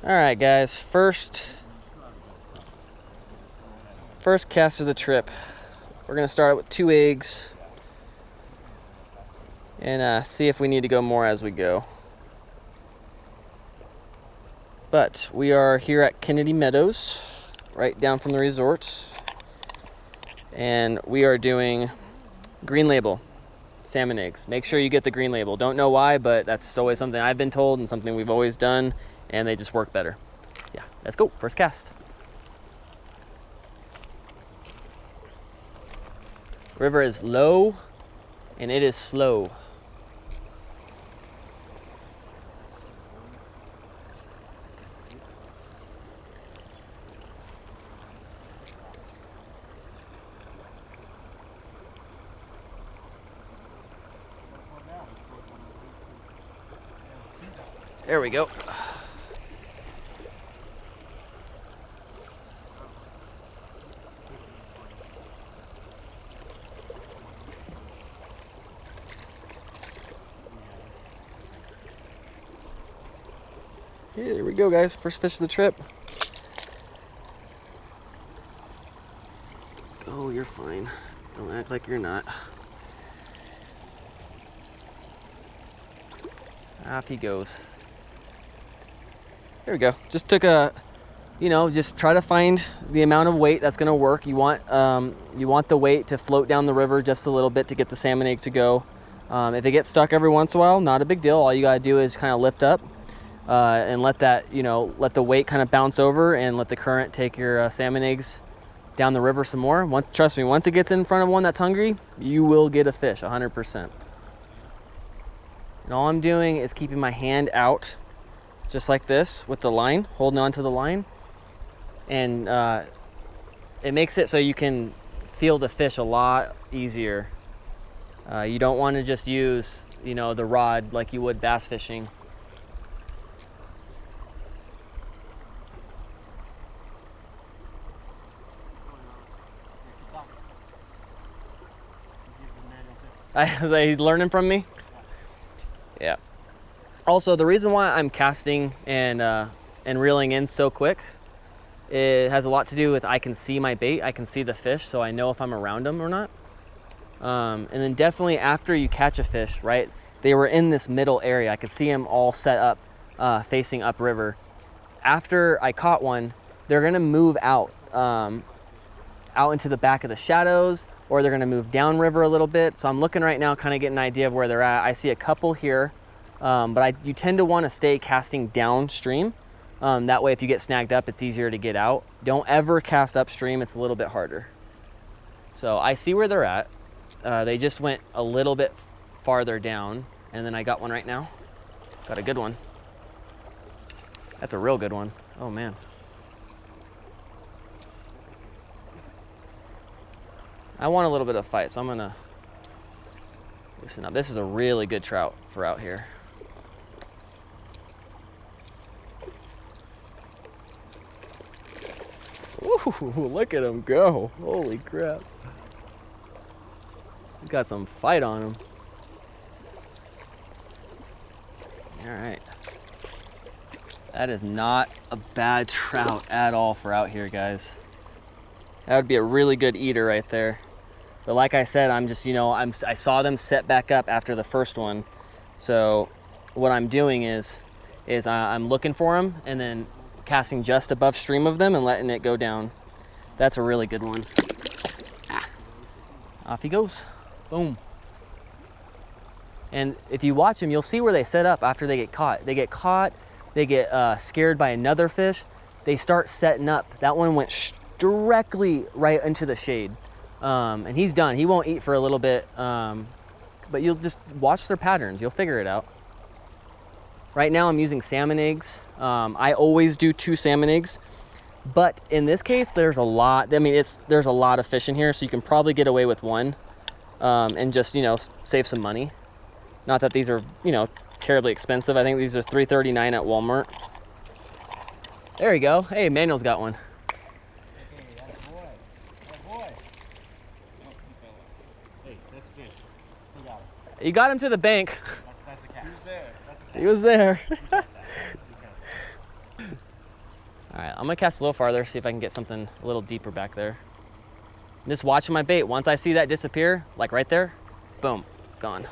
All right, guys, first cast of the trip. We're gonna start with 2 eggs and see if we need to go more as we go. But we are here at Kennedy Meadows, right down from the resort, and we are doing green label salmon eggs. Make sure you get the green label. Don't know why, but that's always something I've been told and something we've always done, and they just work better. Yeah, let's go. First cast. River is low and it is slow. There we go. Hey, there we go, guys. First fish of the trip. Oh, you're fine. Don't act like you're not. Off he goes. There we go. Just took a, just try to find the amount of weight that's gonna work. You want the weight to float down the river just a little bit to get the salmon egg to go. If it gets stuck every once in a while, not a big deal. All you gotta do is kind of lift up and let that, let the weight kind of bounce over and let the current take your salmon eggs down the river some more. Trust me, once it gets in front of one that's hungry, you will get a fish, 100%. And all I'm doing is keeping my hand out just like this with the line, holding on to the line. And it makes it so you can feel the fish a lot easier. You don't want to just use, the rod like you would bass fishing. He's learning from me? Yeah. Also, the reason why I'm casting and reeling in so quick, it has a lot to do with I can see my bait, I can see the fish, so I know if I'm around them or not. And then definitely after you catch a fish, right, they were in this middle area. I could see them all set up, facing upriver. After I caught one, they're gonna move out into the back of the shadows, or they're gonna move downriver a little bit. So I'm looking right now, kind of getting an idea of where they're at. I see a couple here. But you tend to want to stay casting downstream. That way if you get snagged up, it's easier to get out. Don't ever cast upstream, it's a little bit harder. So I see where they're at. They just went a little bit farther down, and then I got one right now. Got a good one. That's a real good one. Oh man. I want a little bit of fight, so I'm gonna listen up. This is a really good trout for out here. Ooh, look at him go. Holy crap. He's got some fight on him. All right. That is not a bad trout at all for out here, guys. That would be a really good eater right there. But like I said, I'm just, I saw them set back up after the first one. So what I'm doing is I'm looking for them and then casting just above stream of them and letting it go down. That's a really good one. Ah. Off he goes. Boom. And if you watch them, you'll see where they set up after they get caught. They get caught, they get scared by another fish, they start setting up. That one went directly right into the shade. And he's done. He won't eat for a little bit, but you'll just watch their patterns. You'll figure it out. Right now I'm using salmon eggs. I always do 2 salmon eggs, but in this case, there's a lot. I mean, there's a lot of fish in here, so you can probably get away with 1 and just, save some money. Not that these are, terribly expensive. I think these are $3.39 at Walmart. There you go. Hey, Manuel's got one. You got him to the bank. That's a cat. He was there. That's a cat. He was there. All right, I'm gonna cast a little farther, see if I can get something a little deeper back there. I'm just watching my bait. Once I see that disappear, like right there, boom, gone.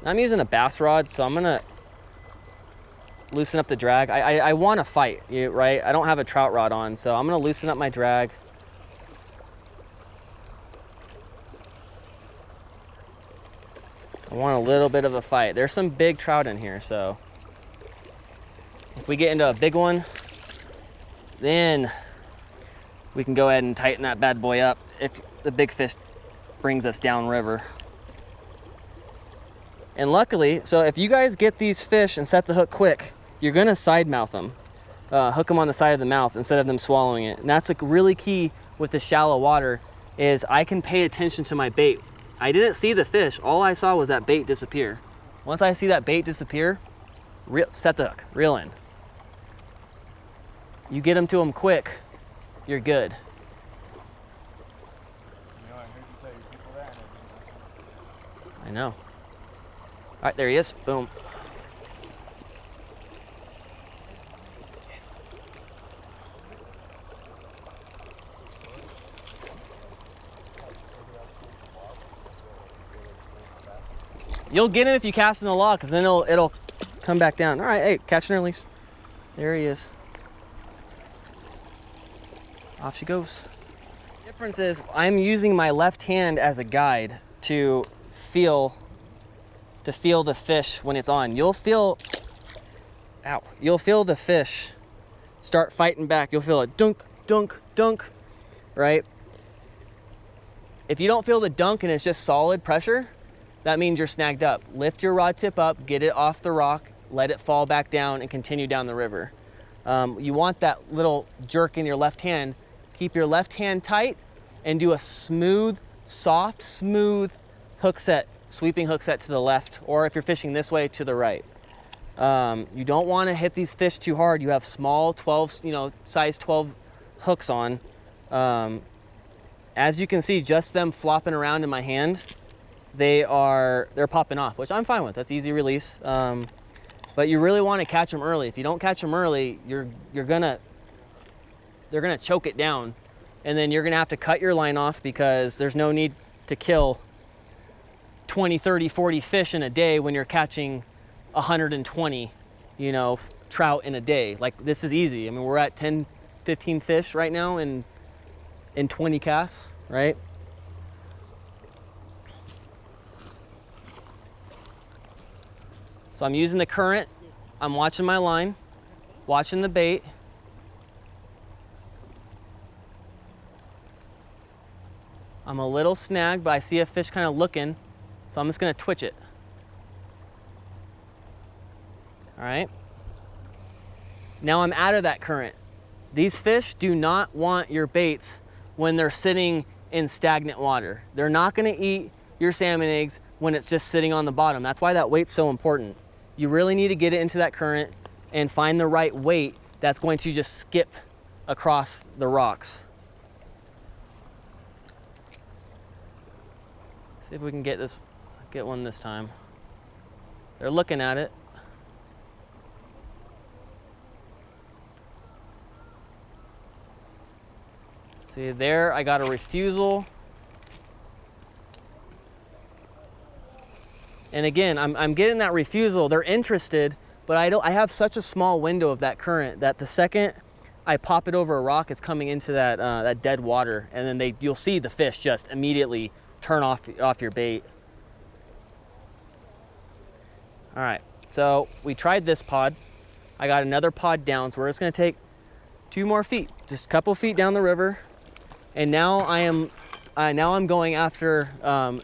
I'm using a bass rod, so I'm gonna loosen up the drag. I want to fight, right? I don't have a trout rod on, so I'm gonna loosen up my drag. I want a little bit of a fight. There's some big trout in here, so if we get into a big one, then we can go ahead and tighten that bad boy up if the big fish brings us downriver. And luckily, so if you guys get these fish and set the hook quick, you're gonna side mouth them, hook them on the side of the mouth instead of them swallowing it. And that's like really key with the shallow water, is I can pay attention to my bait. I didn't see the fish. All I saw was that bait disappear. Once I see that bait disappear, set the hook, reel in. You get them to them quick, you're good. I know. All right, there he is, boom. You'll get him if you cast in the log, because then it'll come back down. All right, hey, catch and release. There he is. Off she goes. The difference is I'm using my left hand as a guide to feel the fish when it's on. You'll feel the fish start fighting back. You'll feel a dunk, dunk, dunk, right? If you don't feel the dunk and it's just solid pressure, that means you're snagged up. Lift your rod tip up, get it off the rock, let it fall back down, and continue down the river. You want that little jerk in your left hand. Keep your left hand tight and do a smooth, soft, smooth hook set, sweeping hook set to the left, or if you're fishing this way, to the right. You don't want to hit these fish too hard. You have small 12, size 12 hooks on. As you can see, just them flopping around in my hand, they're popping off, which I'm fine with. That's easy release. But you really want to catch them early. If you don't catch them early, they're gonna choke it down, and then you're gonna have to cut your line off, because there's no need to kill 20, 30, 40 fish in a day when you're catching 120, trout in a day. Like, this is easy. I mean, we're at 10, 15 fish right now in 20 casts, right? So I'm using the current, I'm watching my line, watching the bait. I'm a little snagged, but I see a fish kind of looking, so I'm just gonna twitch it. All right. Now I'm out of that current. These fish do not want your baits when they're sitting in stagnant water. They're not gonna eat your salmon eggs when it's just sitting on the bottom. That's why that weight's so important. You really need to get it into that current and find the right weight that's going to just skip across the rocks. See if we can get one this time. They're looking at it. See there, I got a refusal. And again, I'm getting that refusal. They're interested, but I have such a small window of that current that the second I pop it over a rock, it's coming into that dead water, and then you'll see the fish just immediately turn off your bait. All right, so we tried this pod. I got another pod down, so we're just gonna take 2 more feet, just a couple feet down the river, and now I'm going after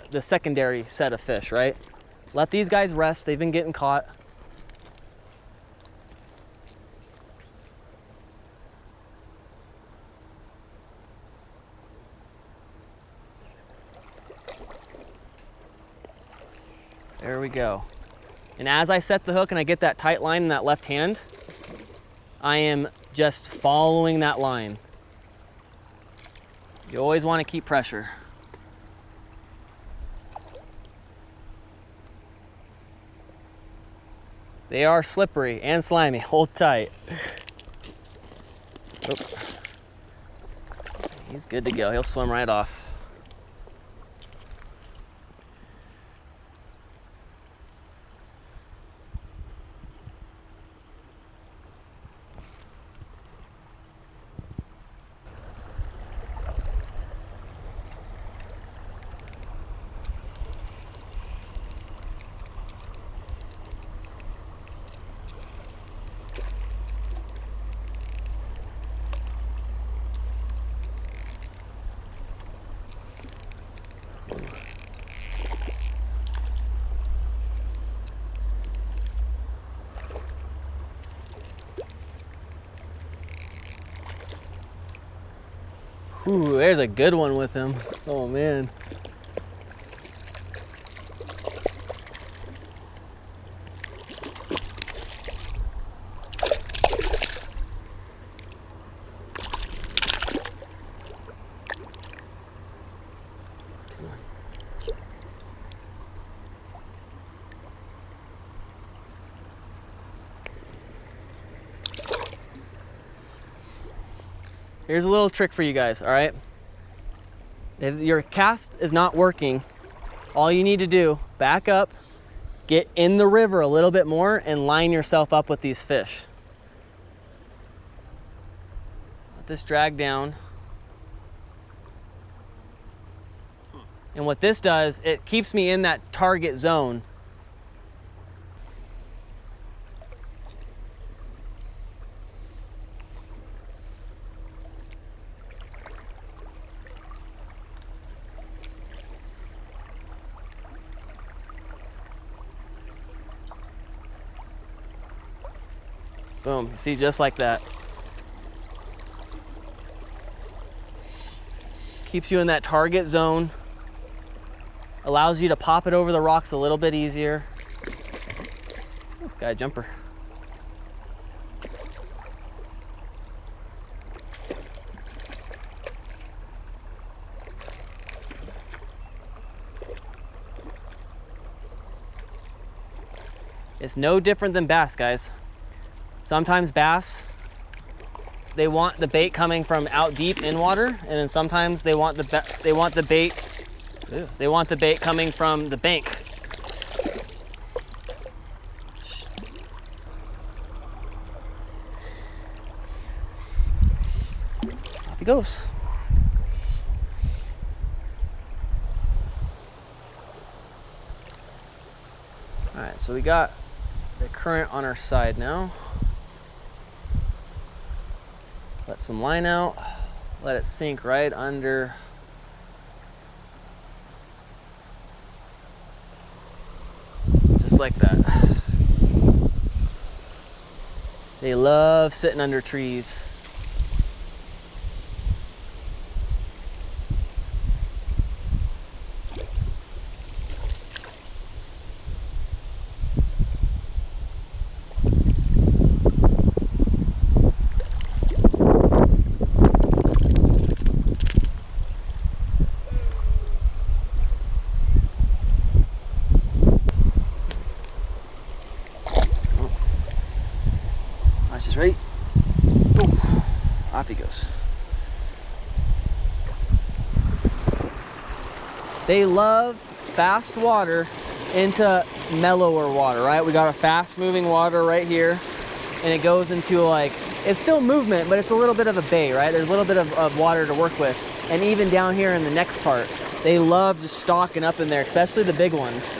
the secondary set of fish, right? Let these guys rest. They've been getting caught. There we go. And as I set the hook and I get that tight line in that left hand, I am just following that line. You always want to keep pressure. They are slippery and slimy. Hold tight. Oh. He's good to go. He'll swim right off. Ooh, there's a good one with him. Oh man. Here's a little trick for you guys, all right? If your cast is not working, all you need to do, back up, get in the river a little bit more and line yourself up with these fish. Let this drag down. And what this does, it keeps me in that target zone. Boom, see, just like that. Keeps you in that target zone. Allows you to pop it over the rocks a little bit easier. Ooh, got a jumper. It's no different than bass, guys. Sometimes bass, they want the bait coming from out deep in water, and then sometimes they want the bait coming from the bank. Off he goes. All right, so we got the current on our side now. Let some line out, let it sink right under. Just like that. They love sitting under trees. Nice is right. Boom. Off he goes. They love fast water into mellower water, right? We got a fast moving water right here, and it goes into like, it's still movement, but it's a little bit of a bay, right? There's a little bit of water to work with. And even down here in the next part, they love just stalking up in there, especially the big ones.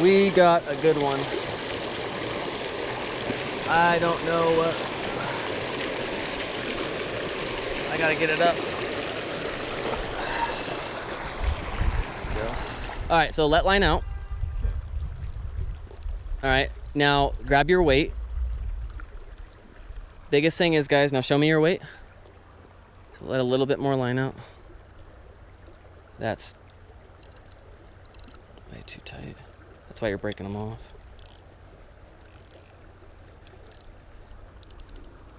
We got a good one. I don't know what. I gotta get it up. All right, so let line out. All right, now grab your weight Biggest thing is, guys, now show me your weight. So let a little bit more line out. That's way too tight. That's why you're breaking them off.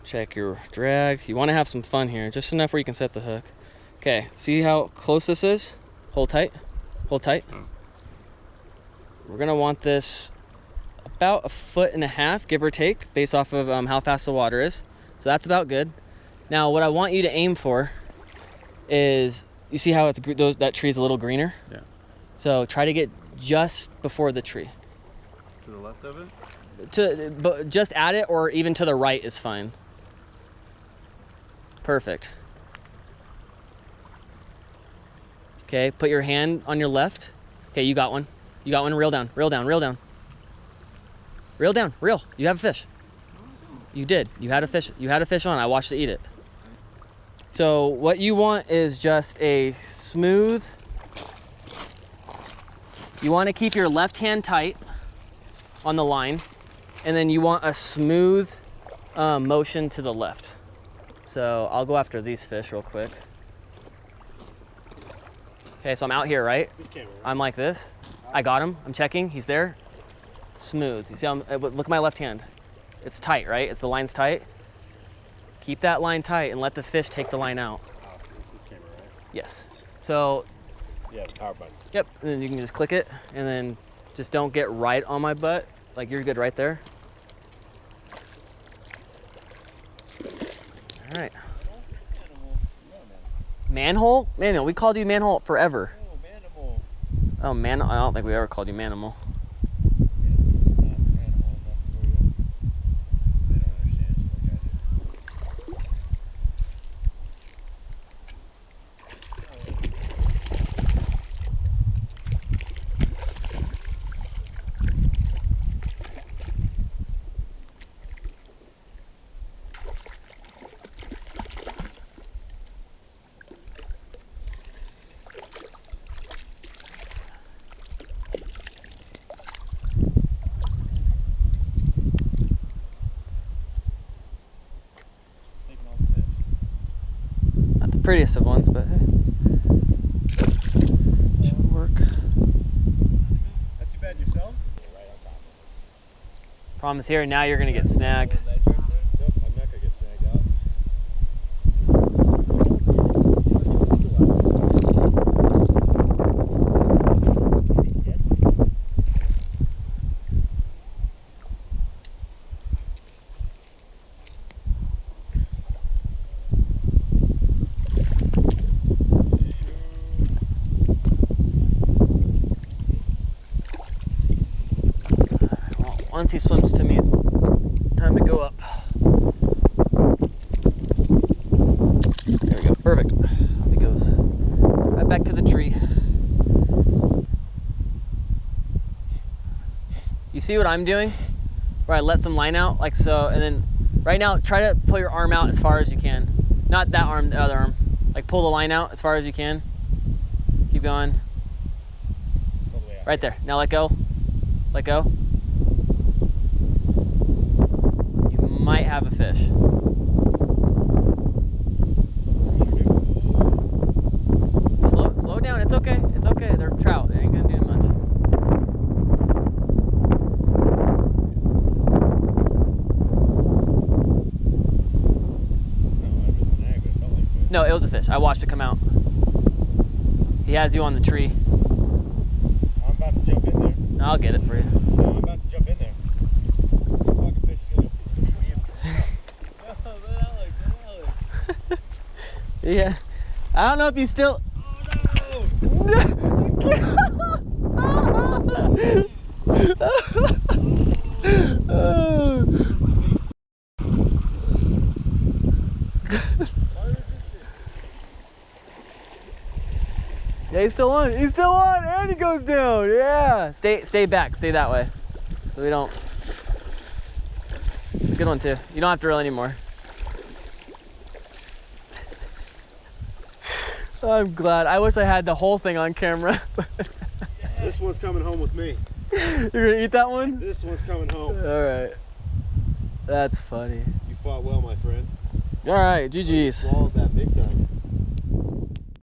Check your drag. You want to have some fun here, just enough where you can set the hook. Okay, see how close this is? Hold tight, hold tight. We're gonna want this about 1.5 feet, give or take, based off of how fast the water is. So that's about good. Now, what I want you to aim for is, you see how that tree's a little greener? Yeah. So try to get just before the tree. To the left of it? But just at it, or even to the right is fine. Perfect. Okay, put your hand on your left. Okay, you got one. You got one. Reel down, reel down, reel down. Reel down, reel. You have a fish. You did. You had a fish. You had a fish on. I watched it eat it. So what you want is just a smooth. You want to keep your left hand tight on the line, and then you want a smooth motion to the left. So I'll go after these fish real quick. Okay, so I'm out here, right? I'm like this. I got him. I'm checking. He's there. Smooth. You see how look at my left hand. It's tight, right? The line's tight. Keep that line tight and let the fish take the line out. Oh, so it's this camera, right? Yes. So. Yeah, the power button. Yep. And then you can just click it, and then just don't get right on my butt. Like, you're good right there. All right. Manhole? Manhole. We called you manhole forever. Oh, manimal. Oh, man. I don't think we ever called you manimal. Prettiest of ones, but hey. Should work. Not too bad yourselves? Right on top. Problem is here, now you're gonna get snagged. Nope, I'm not gonna get snagged, Alex. Once he swims to me, it's time to go up. There we go, perfect. Off he goes. Right back to the tree. You see what I'm doing? Where I let some line out, like so, and then right now, try to pull your arm out as far as you can. Not that arm, the other arm. Like pull the line out as far as you can. Keep going. Right there, now let go. Let go. Might have a fish. Slow down. It's okay. It's okay. They're trout. They ain't gonna do much. No, it was a fish. I watched it come out. He has you on the tree. I'm about to jump in there. No, I'll get it for you. No, I'm about to jump in there. Yeah. I don't know if he's still. Oh no! Yeah, he's still on. He's still on, and he goes down. Yeah. Stay back. Stay that way, so we don't. Good one too. You don't have to reel anymore. I'm glad. I wish I had the whole thing on camera. This one's coming home with me. You're gonna eat that one? This one's coming home. All right. That's funny. You fought well, my friend. All right, You GG's. swallowed that big time.